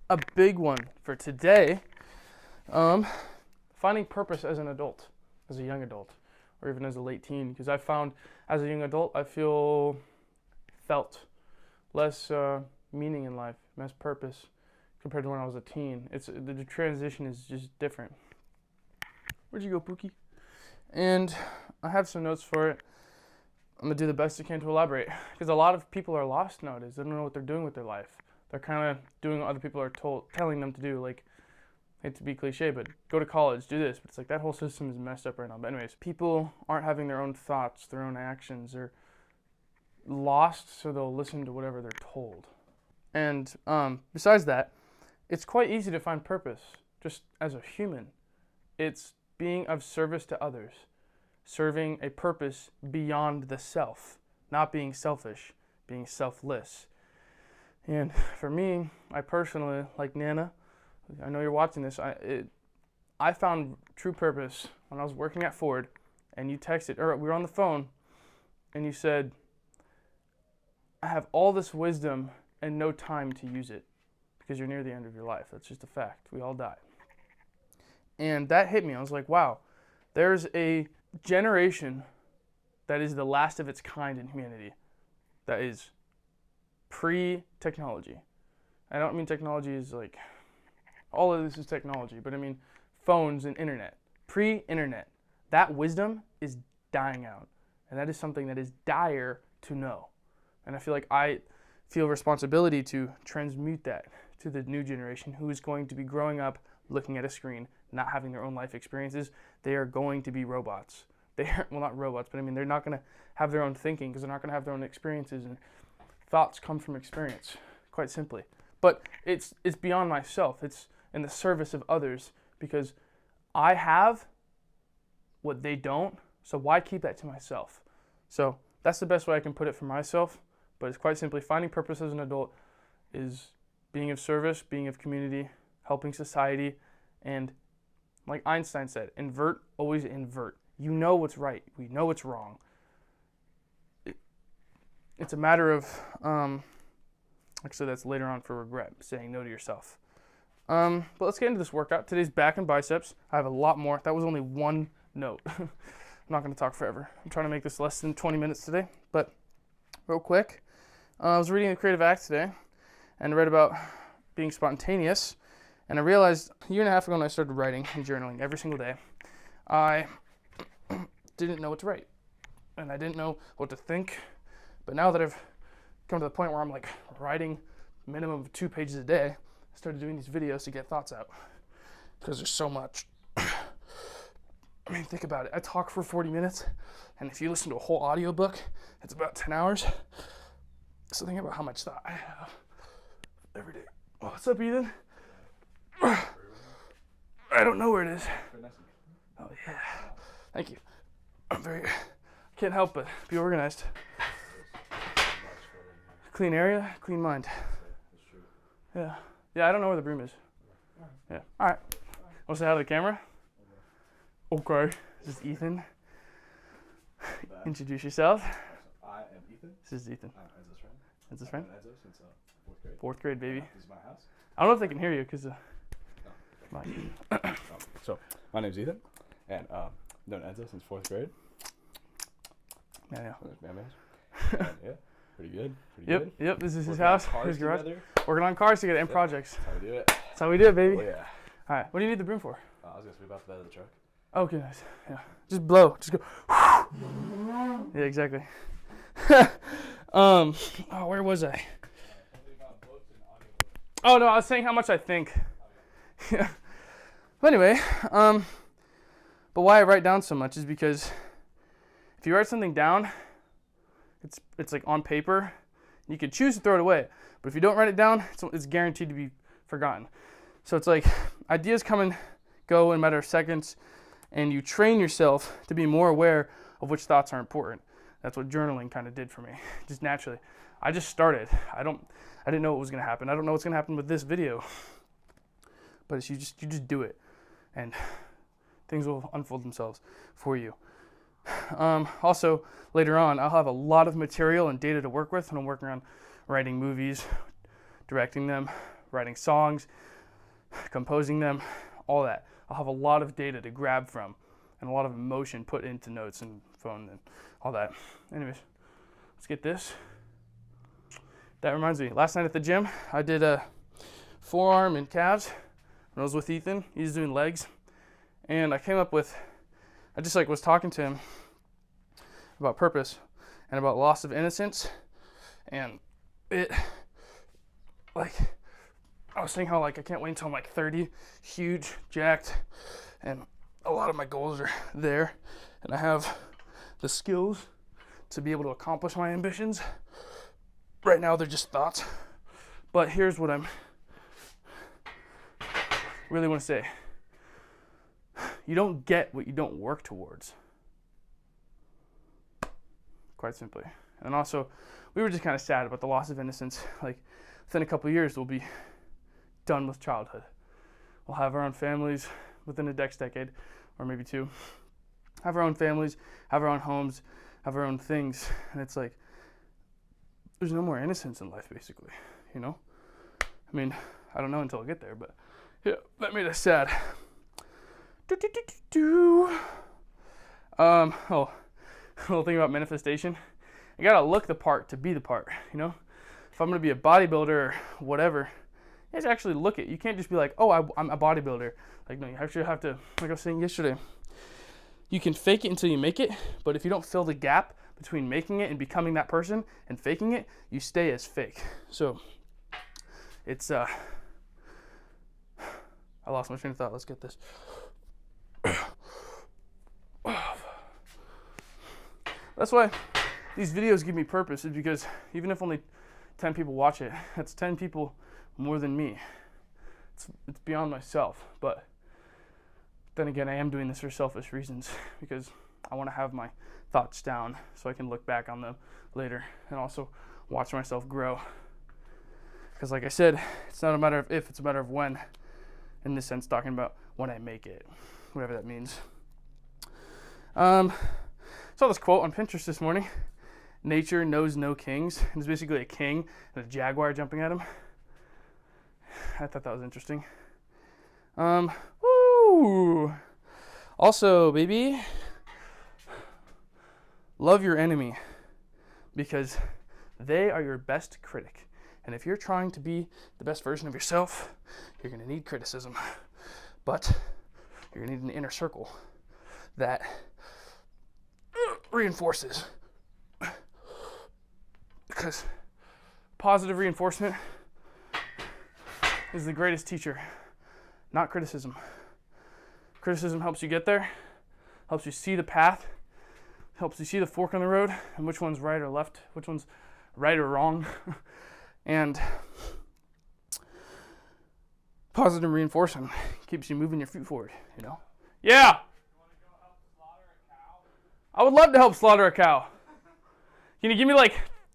a big one for today. Finding purpose as an adult, as a young adult, or even as a late teen. Because I found as a young adult, I felt less meaning in life, less purpose compared to when I was a teen. The transition is just different. Where'd you go, Pookie? And I have some notes for it. I'm gonna do the best I can to elaborate, because a lot of people are lost nowadays. They don't know what they're doing with their life. They're kind of doing what other people are telling them to do. Like, I hate to be cliche, but go to college, do this. But it's like that whole system is messed up right now. But anyways, people aren't having their own thoughts, their own actions. They're lost, so they'll listen to whatever they're told. And besides that, it's quite easy to find purpose just as a human. It's being of service to others, serving a purpose beyond the self, not being selfish, being selfless. And for me, I personally, like Nana, I know you're watching this, I found true purpose when I was working at Ford, and you texted, or we were on the phone, and you said, I have all this wisdom and no time to use it, because you're near the end of your life. That's just a fact. We all die. And that hit me. I was like, wow, there's a generation that is the last of its kind in humanity, that is pre-technology. I don't mean technology is like, all of this is technology, but I mean phones and internet. Pre-internet, that wisdom is dying out. And that is something that is dire to know. And I feel like I feel responsibility to transmute that to the new generation who is going to be growing up looking at a screen, not having their own life experiences. They are going to be robots. Well, not robots, but I mean, they're not going to have their own thinking because they're not going to have their own experiences, and thoughts come from experience, quite simply. But it's beyond myself. It's in the service of others, because I have what they don't, so why keep that to myself? So that's the best way I can put it for myself, but it's quite simply finding purpose as an adult is being of service, being of community, helping society, and like Einstein said, invert, always invert. You know what's right. We know what's wrong. It's a matter of, like I said, that's later on for regret, saying no to yourself. But let's get into this workout. Today's back and biceps. I have a lot more. That was only one note. I'm not going to talk forever. I'm trying to make this less than 20 minutes today. But real quick, I was reading The Creative Act today and read about being spontaneous. And I realized a year and a half ago when I started writing and journaling every single day, I didn't know what to write. And I didn't know what to think. But now that I've come to the point where I'm like writing a minimum of 2 pages a day, I started doing these videos to get thoughts out. Because there's so much. I mean, think about it. I talk for 40 minutes, and if you listen to a whole audiobook, it's about 10 hours. So think about how much thought I have every day. Oh, what's up, Ethan? I don't know where it is. Oh, yeah. Thank you. Can't help but be organized. Clean area, clean mind. Yeah. Yeah, I don't know where the broom is. Yeah. All right. Want to say hi to the camera? Okay. This is Ethan. Introduce yourself. I am Ethan. This is Ethan. I'm Enzo's friend. Enzo's friend? I've known Enzo since 4th grade. 4th grade, baby. This is my house. I don't know if they can hear you because So, my name's Ethan, and I've known Enzo since 4th grade. Yeah. And, yeah, pretty good. Yep, this is his house, his garage. Together. Working on cars together and projects. That's how we do it. That's how we do it, baby. Oh, yeah. All right, what do you need the broom for? I was going to sweep out the bed of the truck. Okay, nice. Yeah, just blow. Just go. Yeah, exactly. Oh, where was I? Oh, no, I was saying how much I think. Yeah. But anyway, but why I write down so much is because if you write something down, it's like on paper. You could choose to throw it away, but if you don't write it down, it's guaranteed to be forgotten. So it's like ideas come and go in a matter of seconds, and you train yourself to be more aware of which thoughts are important. That's what journaling kind of did for me, just naturally. I just started. I didn't know what was going to happen. I don't know what's going to happen with this video, but it's you just do it, and things will unfold themselves for you. Also, later on, I'll have a lot of material and data to work with when I'm working on writing movies, directing them, writing songs, composing them, all that. I'll have a lot of data to grab from and a lot of emotion put into notes and phone and all that. Anyways, let's get this. That reminds me, last night at the gym, I did a forearm and calves when I was with Ethan. He's doing legs. And I came up with, I just was talking to him about purpose and about loss of innocence. And it, I was saying how I can't wait until I'm 30, huge, jacked, and a lot of my goals are there, and I have the skills to be able to accomplish my ambitions. Right now they're just thoughts, but here's what I'm really want to say. You don't get what you don't work towards. Quite simply. And also, we were just kind of sad about the loss of innocence. Within a couple of years, we'll be done with childhood. We'll have our own families within the next decade, or maybe two. Have our own families, have our own homes, have our own things. And it's there's no more innocence in life, basically, I mean, I don't know until I get there, but yeah, that made us sad. A little thing about manifestation. I gotta look the part to be the part, If I'm gonna be a bodybuilder or whatever, you have to actually look it. You can't just be oh, I'm a bodybuilder. No, you actually have to, like I was saying yesterday, you can fake it until you make it, but if you don't fill the gap between making it and becoming that person and faking it, you stay as fake. So it's, I lost my train of thought. Let's get this. That's why these videos give me purpose, is because even if only 10 people watch it, that's 10 people more than me. It's beyond myself, but then again, I am doing this for selfish reasons, because I want to have my thoughts down so I can look back on them later and also watch myself grow. Because like I said, it's not a matter of if, it's a matter of when. In this sense, talking about when I make it, whatever that means. Saw this quote on Pinterest this morning. Nature knows no kings. And it's basically a king and a jaguar jumping at him. I thought that was interesting. Woo! Also, baby, love your enemy, because they are your best critic. And if you're trying to be the best version of yourself, you're going to need criticism. But you're going to need an inner circle that reinforces. Because positive reinforcement is the greatest teacher, not criticism. Criticism helps you get there, helps you see the path, helps you see the fork on the road, and which one's right or left, which one's right or wrong. And positive reinforcement keeps you moving your feet forward, Yeah! I would love to help slaughter a cow. Can you give me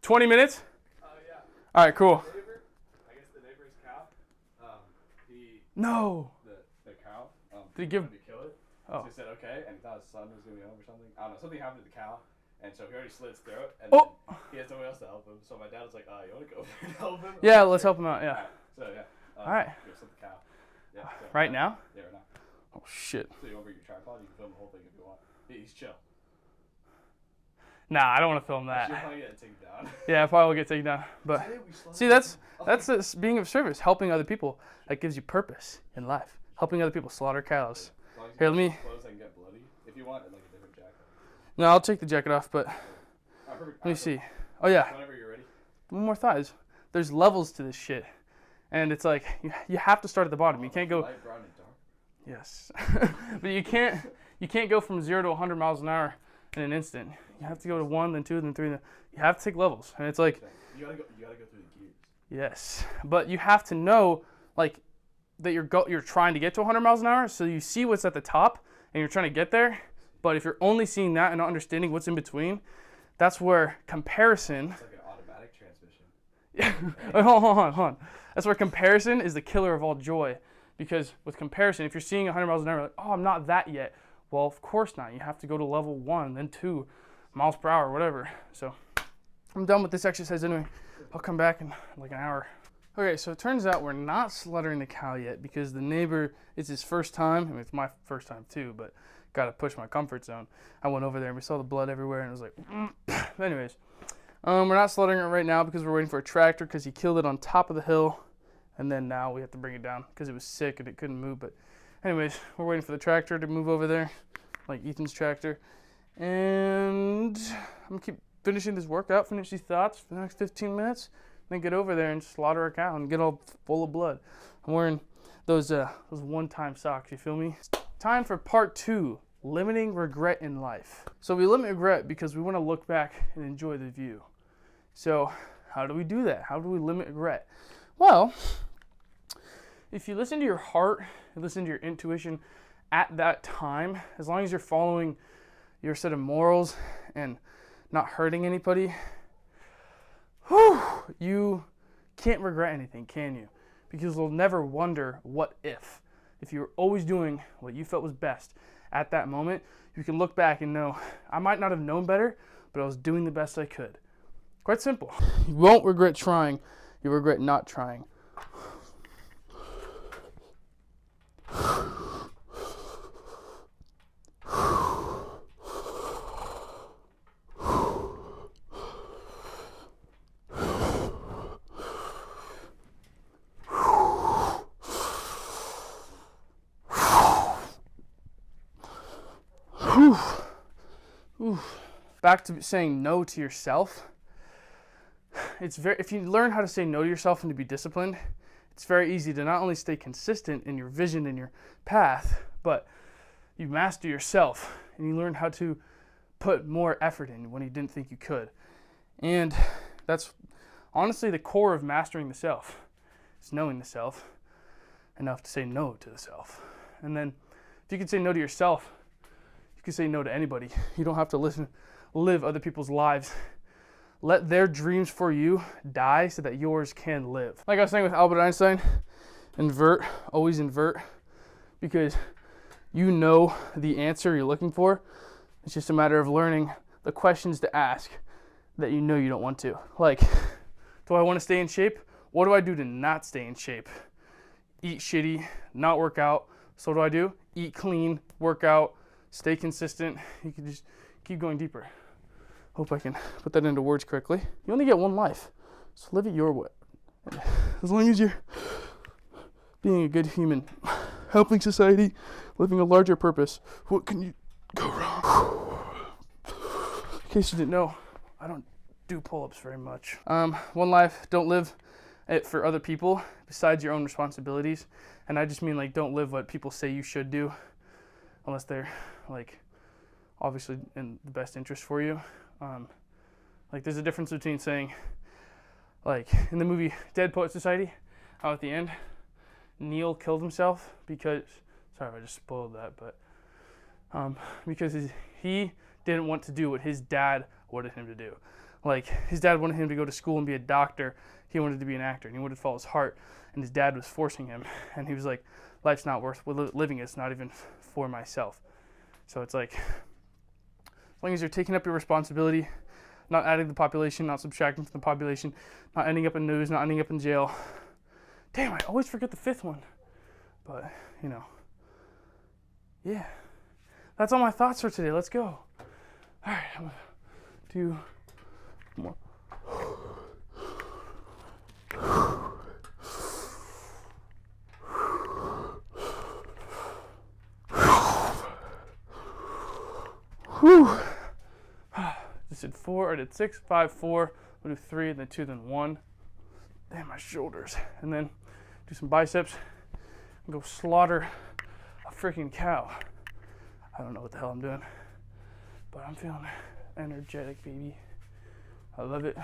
20 minutes? Yeah. All right, cool. I guess the neighbor's cow. No. The cow. Did he give? To kill it. Oh. So he said okay, and he thought his son was gonna be home or something. I don't know. Something happened to the cow, and so he already slit his throat, and then he has nobody else to help him. So my dad was like, "You want to go over and help him?" Yeah, let's help him out. Yeah. So yeah. All right. Go slit the cow. Yeah. So, Right now? Yeah, right now. Oh shit. So you over your tripod, you can film the whole thing if you want. He's chill. Nah, I don't want to film that. You'll probably get taken down. Yeah, I probably will get taken down. But see, that's being of service, helping other people. That gives you purpose in life. Helping other people slaughter cows. Here, let me. Clothes that can get bloody. If you want, a different jacket. No, I'll take the jacket off. But let me see. Oh yeah. Whenever you're ready. One more thought is, there's levels to this shit, and it's you have to start at the bottom. You can't go. Light, brown, and dark. Yes, but you can't go from 0 to 100 miles an hour in an instant. You have to go to 1, then 2, then 3. Then you have to take levels, and it's You gotta go through the gears. yes, but you have to know that you're trying to get to 100 miles an hour, so you see what's at the top, and you're trying to get there. But if you're only seeing that and not understanding what's in between, that's where comparison. It's like an automatic transmission. Yeah. Wait, hold on. That's where comparison is the killer of all joy, because with comparison, if you're seeing 100 miles an hour, oh, I'm not that yet. Well, of course not. You have to go to level 1, then 2 miles per hour, whatever. So I'm done with this exercise anyway. I'll come back in an hour. Okay, so it turns out we're not slaughtering the cow yet because the neighbor, it's his first time. I mean, it's my first time too, but gotta push my comfort zone. I went over there and we saw the blood everywhere and it was like, anyways. We're not slaughtering it right now because we're waiting for a tractor because he killed it on top of the hill. And then now we have to bring it down because it was sick and it couldn't move. But anyways, we're waiting for the tractor to move over there, like Ethan's tractor. And I'm gonna keep finishing this workout, finish these thoughts for the next 15 minutes. Then get over there and slaughter a cow and get all full of blood. I'm wearing those one-time socks, you feel me? Time for part 2, limiting regret in life. So we limit regret because we want to look back and enjoy the view. So how do we do that? How do we limit regret? Well, if you listen to your heart and listen to your intuition at that time, as long as you're following your set of morals and not hurting anybody, you can't regret anything, can you? Because you'll never wonder what if. If you're always doing what you felt was best at that moment, you can look back and know, I might not have known better, but I was doing the best I could. Quite simple. You won't regret trying, you regret not trying. Back to saying no to yourself. If you learn how to say no to yourself and to be disciplined, it's very easy to not only stay consistent in your vision and your path, but you master yourself and you learn how to put more effort in when you didn't think you could. And that's honestly the core of mastering the self. It's knowing the self enough to say no to the self. And then if you can say no to yourself, you can say no to anybody. You don't have to live other people's lives. Let their dreams for you die so that yours can live. Like I was saying with Albert Einstein, invert, always invert, because you know the answer you're looking for. It's just a matter of learning the questions to ask that you know you don't want to. Like, do I want to stay in shape? What do I do to not stay in shape? Eat shitty, not work out. So what do? Eat clean, work out, stay consistent. You can just keep going deeper. Hope I can put that into words correctly. You only get one life, so live it your way. As long as you're being a good human, helping society, living a larger purpose, what can you go wrong? In case you didn't know, I don't do pull-ups very much. One life, don't live it for other people besides your own responsibilities. And I just mean like don't live what people say you should do unless they're like obviously in the best interest for you. Like there's a difference between saying, like in the movie Dead Poet Society, how at the end Neil killed himself because, sorry if I just spoiled that, but because he didn't want to do what his dad wanted him to do. Like his dad wanted him to go to school and be a doctor. He wanted to be an actor and he wanted to follow his heart, and his dad was forcing him, and he was like, life's not worth living, it's not even for myself. So it's like, as long as you're taking up your responsibility, not adding to the population, not subtracting from the population, not ending up in news, not ending up in jail. Damn, I always forget the fifth one. But, you know, yeah. That's all my thoughts for today. Let's go. All right, I'm going to do more. Whew. Just did 4, I did 6, 5, 4, we'll do 3, then 2, then 1. Damn, my shoulders. And then do some biceps and go slaughter a freaking cow. I don't know what the hell I'm doing, but I'm feeling energetic, baby. I love it.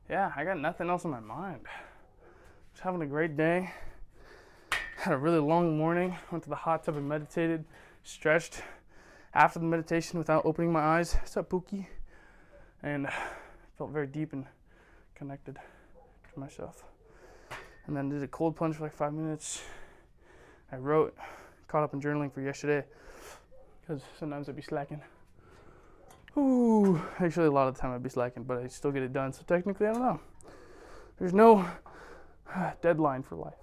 Yeah, I got nothing else on my mind. Just having a great day. Had a really long morning. Went to the hot tub and meditated, stretched, after the meditation without opening my eyes. What's up, Pookie? And felt very deep and connected to myself. And then did a cold plunge for like 5 minutes. I wrote, caught up in journaling for yesterday because sometimes I'd be slacking. Ooh, actually a lot of the time I'd be slacking, but I still get it done. So technically, I don't know. There's no deadline for life.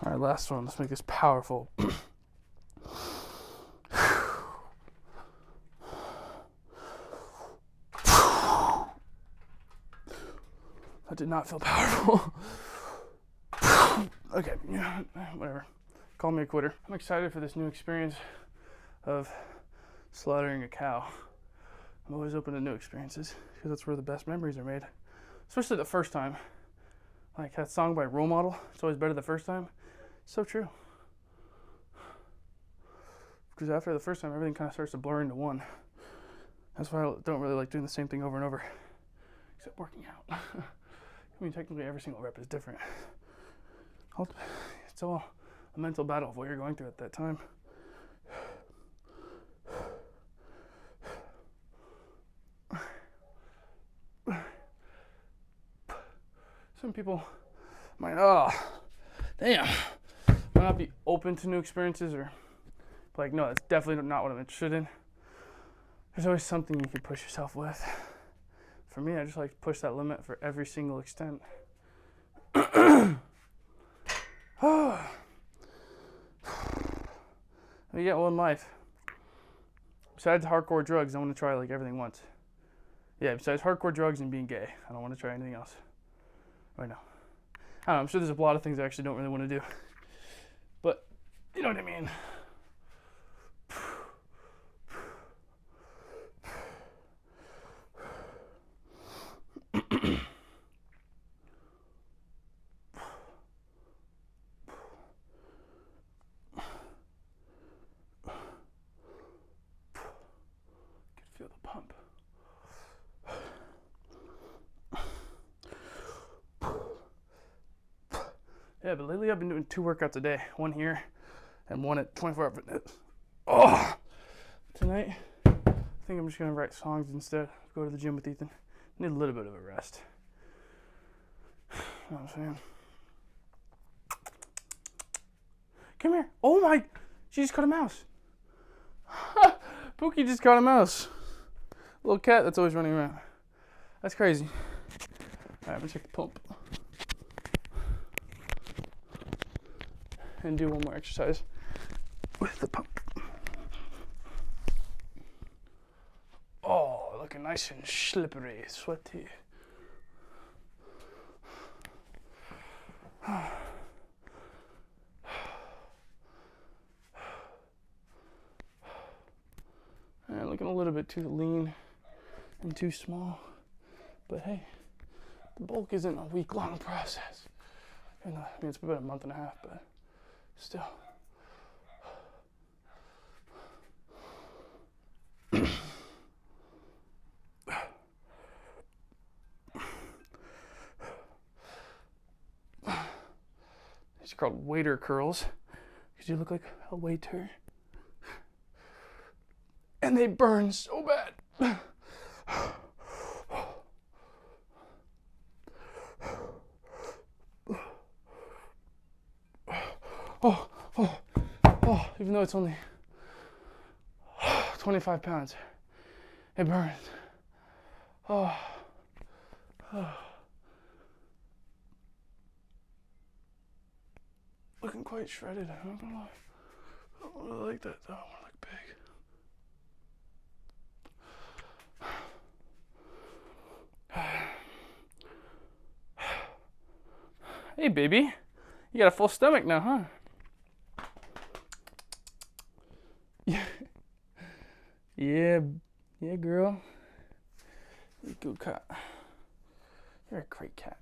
All right, last one. Let's make this powerful. That did not feel powerful. Okay, whatever. Call me a quitter. I'm excited for this new experience of slaughtering a cow. I'm always open to new experiences because that's where the best memories are made. Especially the first time. Like that song by Role Model, it's always better the first time. So true. Because after the first time, everything kind of starts to blur into one. That's why I don't really like doing the same thing over and over. Except working out. I mean, technically every single rep is different. It's all a mental battle of what you're going through at that time. Some people might, might not be open to new experiences or like, no, that's definitely not what I'm interested in. There's always something you can push yourself with. For me, I just like to push that limit for every single extent. We get one life. Besides hardcore drugs, I want to try like everything once. Yeah, besides hardcore drugs and being gay, I don't want to try anything else right now. I don't know, I'm sure there's a lot of things I actually don't really want to do. But, you know what I mean. Feel the pump. Yeah, but lately I've been doing 2 workouts a day. One here and one at 24-hour fitness. Oh! Tonight, I think I'm just going to write songs instead. Go to the gym with Ethan. Need a little bit of a rest. You know what I'm saying? Come here. Oh my! She just caught a mouse. Pookie just caught a mouse. Little cat that's always running around. That's crazy. Alright, I'm gonna check the pump. And do one more exercise with the pump. Oh, looking nice and slippery, sweaty. And looking a little bit too lean and too small. But hey, the bulk isn't a week-long process. I mean, it's been about a month and a half, but still. These are called waiter curls because you look like a waiter. And they burn so bad. Oh, even though it's only 25 pounds, it burns. Oh. Looking quite shredded, I'm not gonna lie. I don't really like that though, I wanna look big. Hey baby, you got a full stomach now, huh? Yeah, girl. You're a good cat. You're a great cat.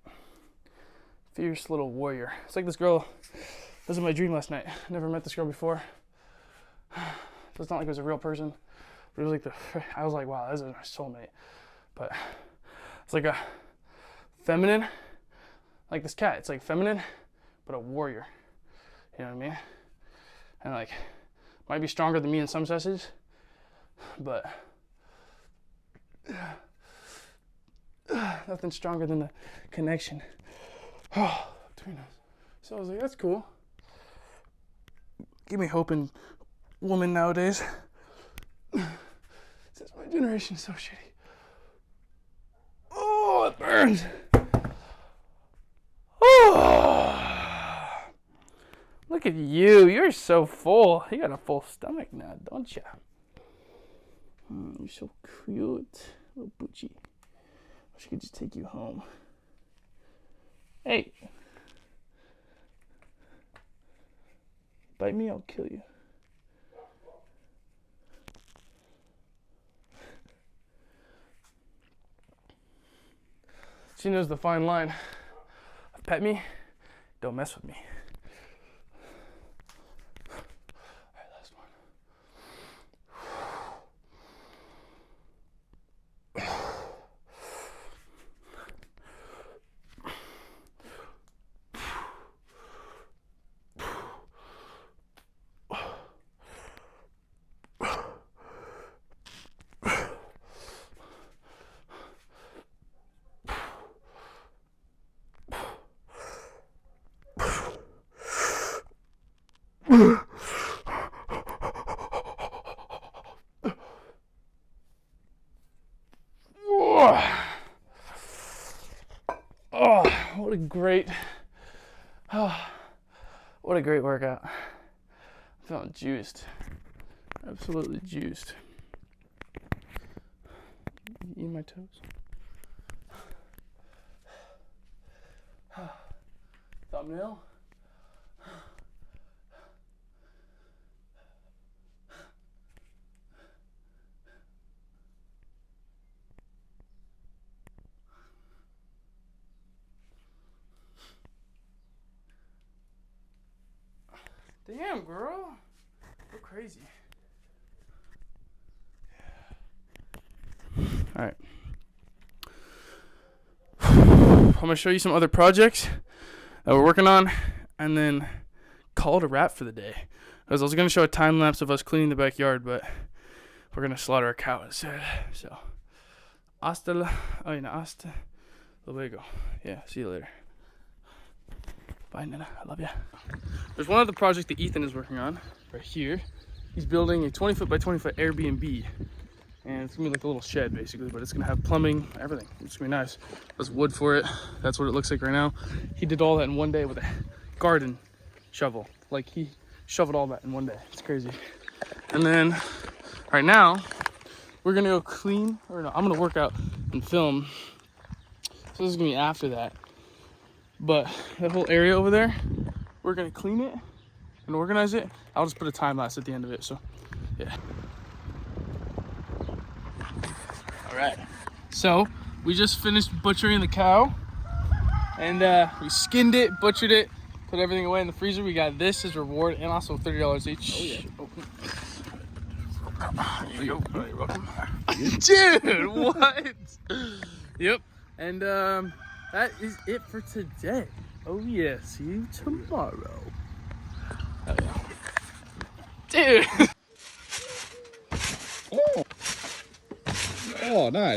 Fierce little warrior. It's like this girl. This was my dream last night. Never met this girl before. So it's not like it was a real person. But it was like I was like, wow, this is my soulmate. But it's like a feminine. Like this cat, it's like feminine, but a warrior. You know what I mean? And like, might be stronger than me in some senses, but nothing stronger than the connection between us. So I was like, that's cool. Give me hope in women nowadays. Since my generation is so shitty. Oh, it burns. Oh, look at you. You're so full. You got a full stomach now, don't you? You're so cute. Little Poochie. Wish I could just take you home. Hey. Bite me, I'll kill you. She knows the fine line. Pet me, don't mess with me. All right, last one. Oh, what a great workout. I'm feeling juiced. Absolutely juiced. Eat my toes. Thumbnail. Damn, girl. Go crazy. All right. I'm going to show you some other projects that we're working on and then call it a wrap for the day. Because I was going to show a time lapse of us cleaning the backyard, but we're going to slaughter a cow instead. So, hasta luego. Yeah, see you later. Bye, Nana. I love ya. There's one other project that Ethan is working on right here. He's building a 20-foot by 20-foot Airbnb. And it's gonna be like a little shed basically, but it's gonna have plumbing, everything. It's gonna be nice. There's wood for it. That's what it looks like right now. He did all that in one day with a garden shovel. Like he shoveled all that in one day. It's crazy. And then right now, we're gonna go clean, or no, I'm gonna work out and film. So this is gonna be after that. But that whole area over there, we're gonna clean it and organize it. I'll just put a time lapse at the end of it, so yeah. All right, so we just finished butchering the cow and we skinned it, butchered it, put everything away in the freezer. We got this as reward and also $30 each. Oh yeah. There you go. You're welcome. Dude, what? Yep, and that is it for today. Oh yeah, see you tomorrow. Oh yeah. Dude! Oh, nice.